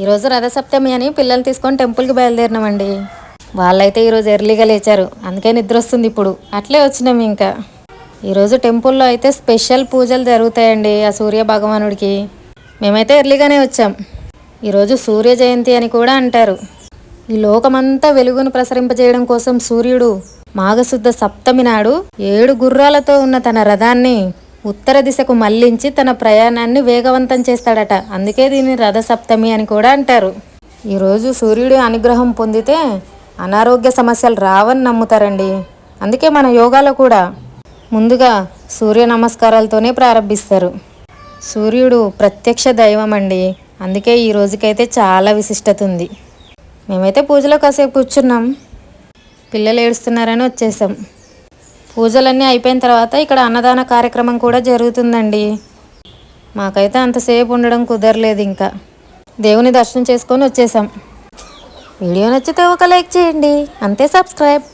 ఈరోజు రథసప్తమి అని పిల్లలు తీసుకొని టెంపుల్కి బయలుదేరినామండి. వాళ్ళైతే ఈరోజు ఎర్లీగా లేచారు, అందుకే నిద్ర వస్తుంది ఇప్పుడు. అట్లే వచ్చినాం ఇంకా. ఈరోజు టెంపుల్లో అయితే స్పెషల్ పూజలు జరుగుతాయండి ఆ సూర్య భగవానుడికి. మేమైతే ఎర్లీగానే వచ్చాం. ఈరోజు సూర్య జయంతి అని కూడా అంటారు. ఈ లోకమంతా వెలుగును ప్రసరింపజేయడం కోసం సూర్యుడు మాఘశుద్ధ సప్తమి నాడు 7 గుర్రాలతో ఉన్న తన రథాన్ని ఉత్తర దిశకు మళ్లించి తన ప్రయాణాన్ని వేగవంతం చేస్తాడట. అందుకే దీన్ని రథసప్తమి అని కూడా అంటారు. ఈరోజు సూర్యుడి అనుగ్రహం పొందితే అనారోగ్య సమస్యలు రావని నమ్ముతారండి. అందుకే మన యోగాలో కూడా ముందుగా సూర్య నమస్కారాలతోనే ప్రారంభిస్తారు. సూర్యుడు ప్రత్యక్ష దైవం అండి. అందుకే ఈ రోజుకైతే చాలా విశిష్టత ఉంది. మేమైతే పూజలో కాసేపు కూర్చున్నాం. పిల్లలు ఏడుస్తున్నారని వచ్చేసాం. పూజలన్నీ అయిపోయిన తర్వాత ఇక్కడ అన్నదాన కార్యక్రమం కూడా జరుగుతుందండి. మాకైతే అంతసేపు ఉండడం కుదరలేదు. ఇంకా దేవుని దర్శనం చేసుకొని వచ్చేసాం. వీడియో నచ్చితే ఒక లైక్ చేయండి, అంతే. సబ్స్క్రైబ్.